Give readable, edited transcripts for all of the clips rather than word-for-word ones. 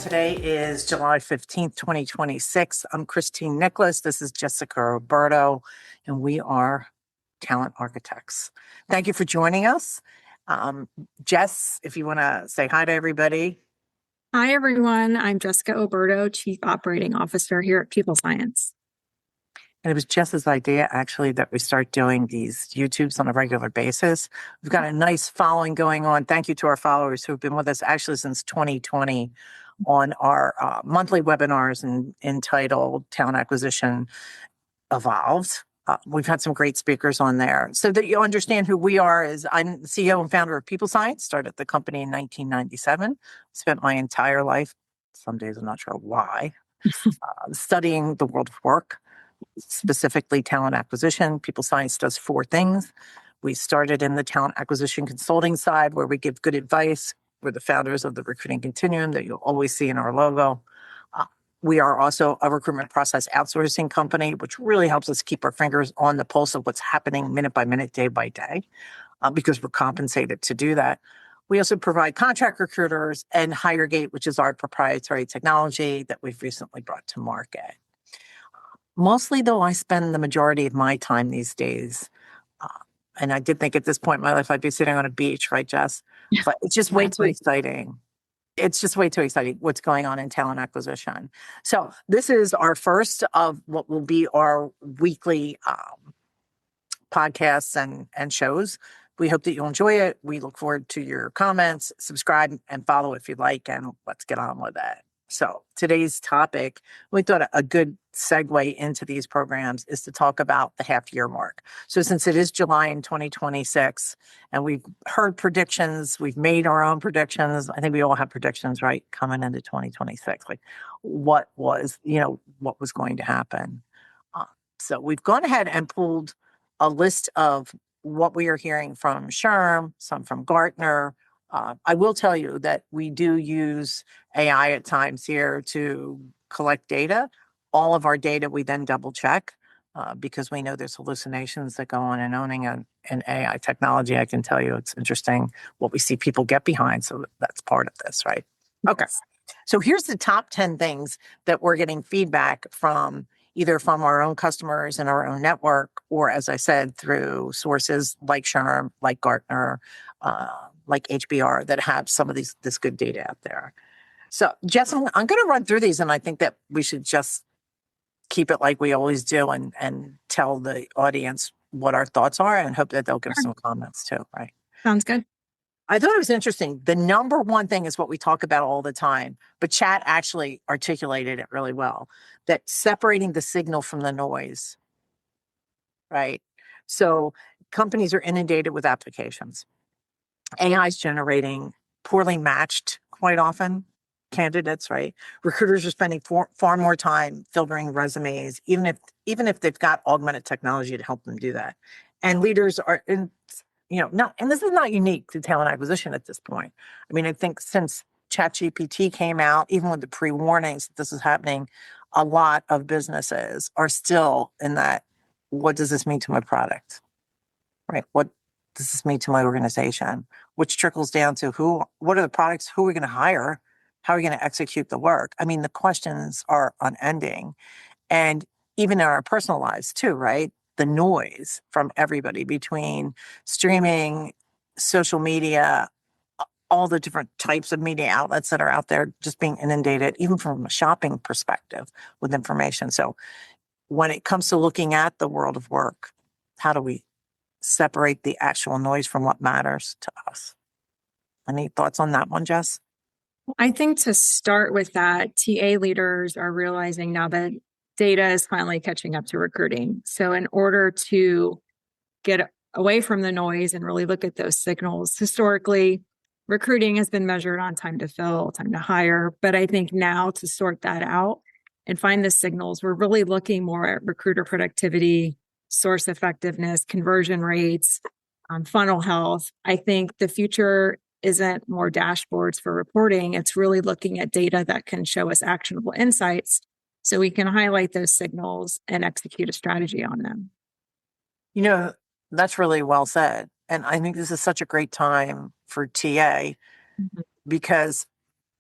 Today is July 15th, 2026. I'm Christine Nichlos. This is Jessica Roberto, and we are Talent Architects. Thank you for joining us. Jess, if you want to say hi to everybody. Hi, everyone. I'm Jessica Oberto, Chief Operating Officer here at People Science. And it was Jess's idea, actually, that we start doing these YouTubes on a regular basis. We've got a nice following going on. Thank you to our followers who have been with us actually since 2020 on our monthly webinars entitled Talent Acquisition Evolved. We've had some great speakers on there. So that you understand who we are, is I'm the CEO and founder of People Science, started the company in 1997, spent my entire life, some days I'm not sure why, studying the world of work, specifically talent acquisition. People Science does four things. We started in the talent acquisition consulting side, where we give good advice. We're the founders of the recruiting continuum that you'll always see in our logo. We are also a recruitment process outsourcing company, which really helps us keep our fingers on the pulse of what's happening minute by minute, day by day, because we're compensated to do that. We also provide contract recruiters and Hiregate, which is our proprietary technology that we've recently brought to market. Mostly, though, I spend the majority of my time these days, and I did think at this point in my life I'd be sitting on a beach, right, Jess? But it's just way too exciting. It's just way too exciting what's going on in talent acquisition. So this is our first of what will be our weekly podcasts and shows. We hope that you'll enjoy it. We look forward to your comments. Subscribe and follow if you'd like, and let's get on with it. So today's topic, we thought a good segue into these programs is to talk about the half-year mark. So since it is July in 2026, and we've heard predictions, we've made our own predictions. I think we all have predictions, right, coming into 2026, like what was going to happen. So we've gone ahead and pulled a list of what we are hearing from SHRM, some from Gartner. I will tell you that we do use AI at times here to collect data. All of our data we then double check because we know there's hallucinations that go on, and owning an AI technology, I can tell you it's interesting what we see people get behind. So that's part of this, right? Okay. So here's the top 10 things that we're getting feedback from, either from our own customers in our own network, or, as I said, through sources like SHRM, like Gartner, like HBR, that have some of this good data out there. So, Jess, I'm going to run through these, and I think that we should just keep it like we always do and tell the audience what our thoughts are, and hope that they'll give us some comments too, right? Sounds good. I thought it was interesting. The number one thing is what we talk about all the time, but chat actually articulated it really well, that separating the signal from the noise, right? So companies are inundated with applications. AI is generating poorly matched, quite often, candidates, right? Recruiters are spending far more time filtering resumes, even if they've got augmented technology to help them do that. And leaders are and this is not unique to talent acquisition at this point. I mean, I think since ChatGPT came out, even with the pre-warnings that this is happening, a lot of businesses are still in that, what does this mean to my product? Right? What does this mean to my organization? Which trickles down to what are the products, who are we going to hire? How are we going to execute the work? I mean, the questions are unending. And even in our personal lives too, right? The noise from everybody between streaming, social media, all the different types of media outlets that are out there, just being inundated, even from a shopping perspective, with information. So when it comes to looking at the world of work, how do we separate the actual noise from what matters to us? Any thoughts on that one, Jess? I think to start with that, TA leaders are realizing now that data is finally catching up to recruiting. So in order to get away from the noise and really look at those signals, historically, recruiting has been measured on time to fill, time to hire. But I think now, to sort that out and find the signals, we're really looking more at recruiter productivity, source effectiveness, conversion rates, funnel health. I think the future isn't more dashboards for reporting. It's really looking at data that can show us actionable insights so we can highlight those signals and execute a strategy on them. That's really well said. And I think this is such a great time for TA because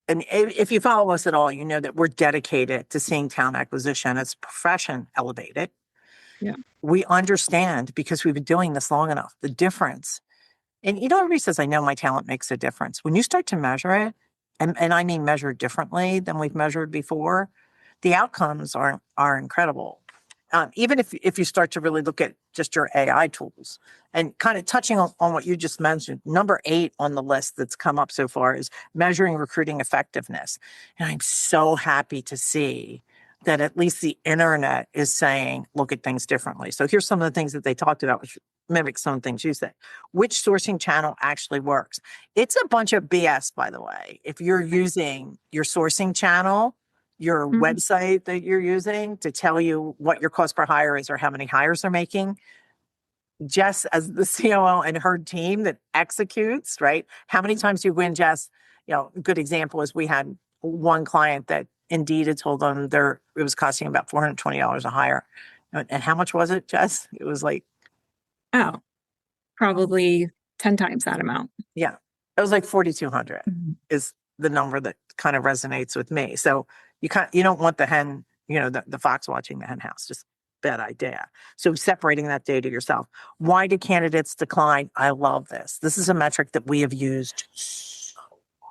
and if you follow us at all, you know that we're dedicated to seeing talent acquisition as a profession elevated. Yeah. We understand, because we've been doing this long enough, the difference. And everybody says, I know my talent makes a difference. When you start to measure it, and I mean measure differently than we've measured before, the outcomes are incredible. Even if you start to really look at just your AI tools, and kind of touching on what you just mentioned, number 8 on the list that's come up so far is measuring recruiting effectiveness. And I'm so happy to see that at least the internet is saying, look at things differently. So here's some of the things that they talked about, which mimic some things you said. Which sourcing channel actually works? It's a bunch of BS, by the way. If you're using your sourcing channel, your Mhm. website that you're using to tell you what your cost per hire is or how many hires they're making, Jess, as the COO and her team that executes, right? How many times do you win, Jess? A good example is we had one client that Indeed had told them it was costing about $420 a hire. And how much was it, Jess? It was like, Oh, probably 10 times that amount. yeah, it was like 4,200 Mhm. is the number that kind of resonates with me. So you don't want the hen, the fox watching the hen house. Just bad idea. So separating that data yourself. Why do candidates decline? I love this. This is a metric that we have used so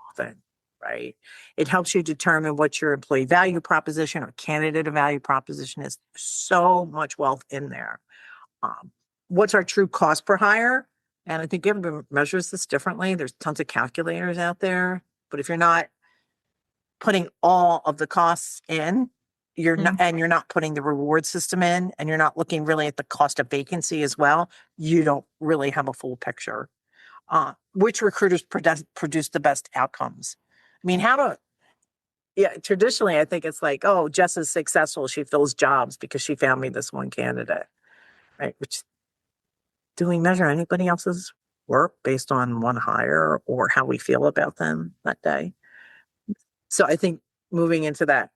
often, right? It helps you determine what your employee value proposition or candidate value proposition is. So much wealth in there. Um, what's our true cost per hire? And I think everybody measures this differently. There's tons of calculators out there, but if you're not putting all of the costs in, you're not putting the reward system in, and you're not looking really at the cost of vacancy as well, you don't really have a full picture. Which recruiters produce the best outcomes? I mean, yeah, traditionally, I think it's like, oh, Jess is successful. She fills jobs because she found me this one candidate, right? Which, do we measure anybody else's work based on one hire or how we feel about them that day? So I think moving into that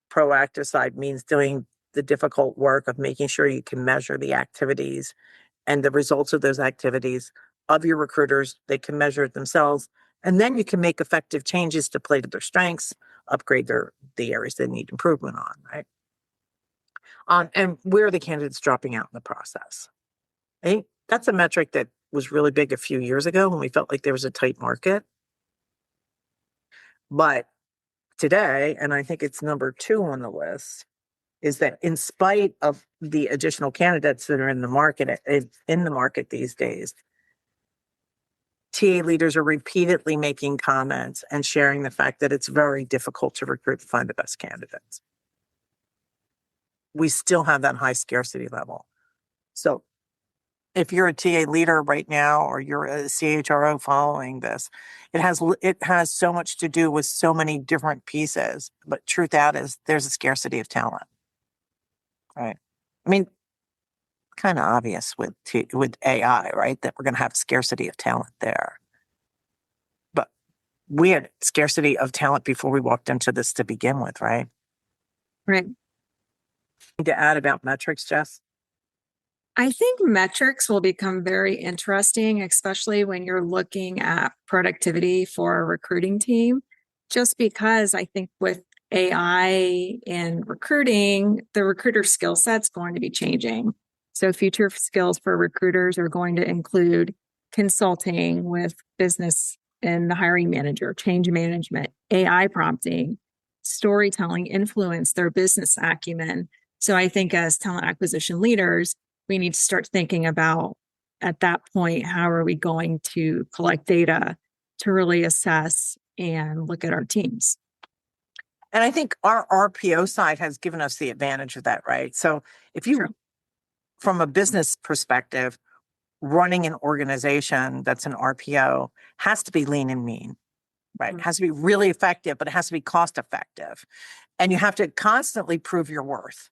proactive side means doing the difficult work of making sure you can measure the activities and the results of those activities of your recruiters. They can measure it themselves. And then you can make effective changes to play to their strengths, upgrade the areas they need improvement on, right? And where are the candidates dropping out in the process? I think that's a metric that was really big a few years ago when we felt like there was a tight market. But today, and I think it's number 2 on the list, is that in spite of the additional candidates that are in the market these days, TA leaders are repeatedly making comments and sharing the fact that it's very difficult to recruit to find the best candidates. We still have that high scarcity level. So if you're a TA leader right now, or you're a CHRO following this, it has so much to do with so many different pieces. But truth out is there's a scarcity of talent, right? I mean, kind of obvious with AI, right? That we're going to have a scarcity of talent there. But we had scarcity of talent before we walked into this to begin with, right? Right. To add about metrics, Jess? I think metrics will become very interesting, especially when you're looking at productivity for a recruiting team, just because I think with AI and recruiting, the recruiter skill set's going to be changing. So future skills for recruiters are going to include consulting with business and the hiring manager, change management, AI prompting, storytelling, influence, their business acumen. So I think as talent acquisition leaders, we need to start thinking about at that point, how are we going to collect data to really assess and look at our teams? And I think our RPO side has given us the advantage of that, right? So if you, True. from a business perspective, running an organization that's an RPO has to be lean and mean, right? It has to be really effective, but it has to be cost effective. And you have to constantly prove your worth.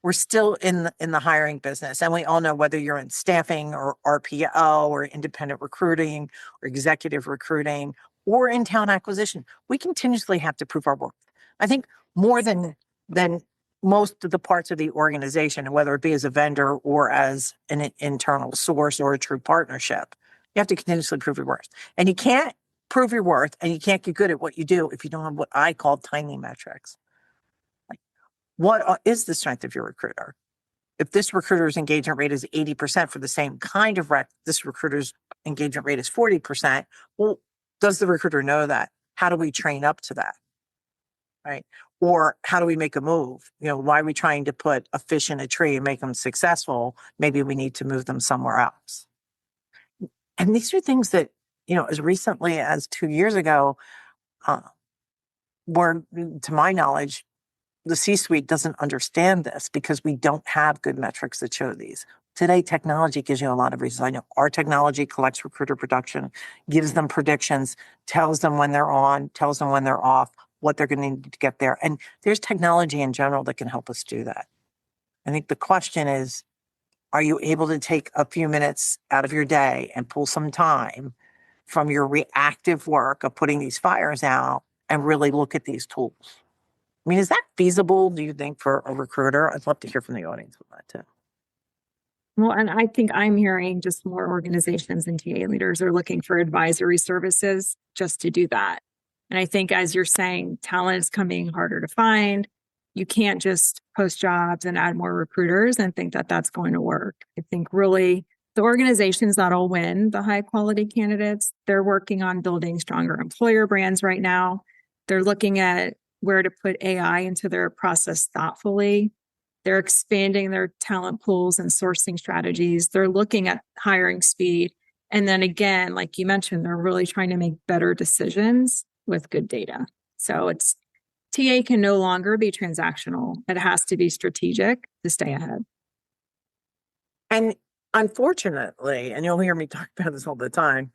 We're still in the hiring business, and we all know, whether you're in staffing or RPO or independent recruiting or executive recruiting or in talent acquisition, we continuously have to prove our worth. I think more than most of the parts of the organization, whether it be as a vendor or as an internal source or a true partnership, you have to continuously prove your worth. And you can't prove your worth, and you can't get good at what you do if you don't have what I call tiny metrics. Like, is the strength of your recruiter? If this recruiter's engagement rate is 80% for the same kind of rec, this recruiter's engagement rate is 40%. Well, does the recruiter know that? How do we train up to that? Right? Or how do we make a move? Why are we trying to put a fish in a tree and make them successful? Maybe we need to move them somewhere else. And these are things that, as recently as 2 years ago, were, to my knowledge, the C-suite doesn't understand this because we don't have good metrics that show these. Today, technology gives you a lot of reasons. I know our technology collects recruiter production, gives them predictions, tells them when they're on, tells them when they're off, what they're going to need to get there. And there's technology in general that can help us do that. I think the question is, are you able to take a few minutes out of your day and pull some time from your reactive work of putting these fires out and really look at these tools? I mean, is that feasible, do you think, for a recruiter? I'd love to hear from the audience on that too. Well, and I think I'm hearing just more organizations and TA leaders are looking for advisory services just to do that. And I think, as you're saying, talent is coming harder to find. You can't just post jobs and add more recruiters and think that that's going to work. I think really the organizations that'll win the high quality candidates, they're working on building stronger employer brands right now. They're looking at where to put AI into their process thoughtfully. They're expanding their talent pools and sourcing strategies. They're looking at hiring speed. And then again, like you mentioned, they're really trying to make better decisions with good data. So TA can no longer be transactional. It has to be strategic to stay ahead. And unfortunately, and you'll hear me talk about this all the time,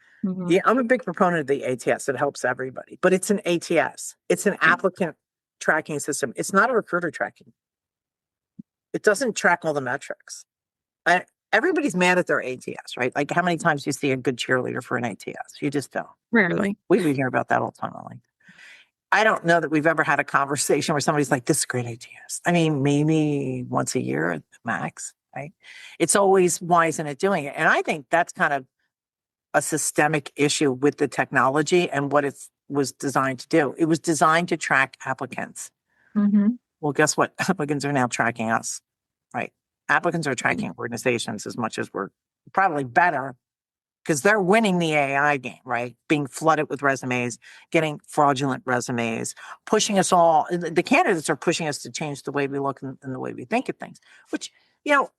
yeah, I'm a big proponent of the ATS. It helps everybody, but it's an ATS. It's an applicant tracking system. It's not a recruiter tracking. It doesn't track all the metrics. Everybody's mad at their ATS, right? Like, how many times do you see a good cheerleader for an ATS? You just don't. Rarely. We hear about that all the time. I don't know that we've ever had a conversation where somebody's like, this is a great ATS. I mean, maybe once a year at max, right? It's always, why isn't it doing it? And I think that's kind of a systemic issue with the technology and what it was designed to do. It was designed to track applicants. Well, guess what? Applicants are now tracking us, right? Applicants are tracking organizations as much as we're probably better because they're winning the AI game, right? Being flooded with resumes, getting fraudulent resumes, pushing us all. The candidates are pushing us to change the way we look and the way we think of things, which,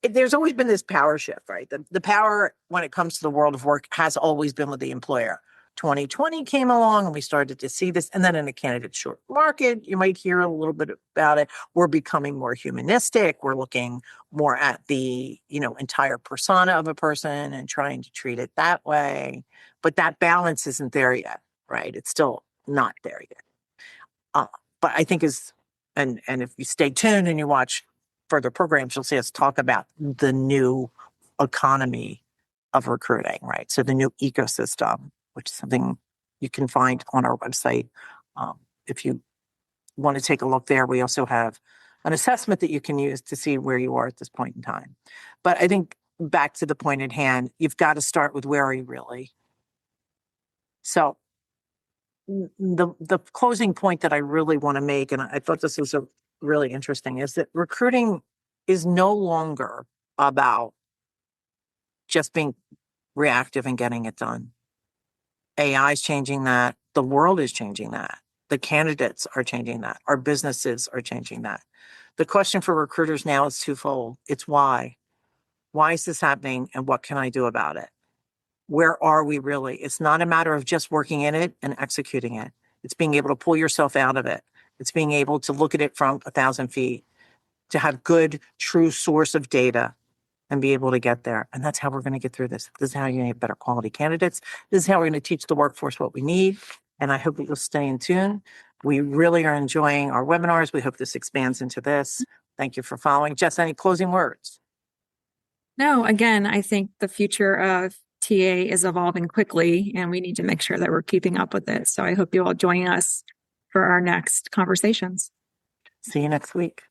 there's always been this power shift, right? The power when it comes to the world of work has always been with the employer. 2020 came along and we started to see this. And then in a candidate short market, you might hear a little bit about it. We're becoming more humanistic. We're looking more at the, entire persona of a person and trying to treat it that way. But that balance isn't there yet, right? It's still not there yet. But I think and if you stay tuned and you watch further programs, you'll see us talk about the new economy of recruiting, right? So the new ecosystem, which is something you can find on our website. If you want to take a look there, we also have an assessment that you can use to see where you are at this point in time. But I think back to the point at hand, you've got to start with where are you really? So the closing point that I really want to make, and I thought this was really interesting, is that recruiting is no longer about just being reactive and getting it done. AI is changing that. The world is changing that. The candidates are changing that. Our businesses are changing that. The question for recruiters now is twofold. It's why. Why is this happening and what can I do about it? Where are we really? It's not a matter of just working in it and executing it. It's being able to pull yourself out of it. It's being able to look at it from 1,000 feet, to have good, true source of data and be able to get there. And that's how we're going to get through this. This is how you're going to get better quality candidates. This is how we're going to teach the workforce what we need. And I hope that you'll stay in tune. We really are enjoying our webinars. We hope this expands into this. Thank you for following. Jess, any closing words? No, again, I think the future of TA is evolving quickly and we need to make sure that we're keeping up with it. So I hope you all join us for our next conversations. See you next week.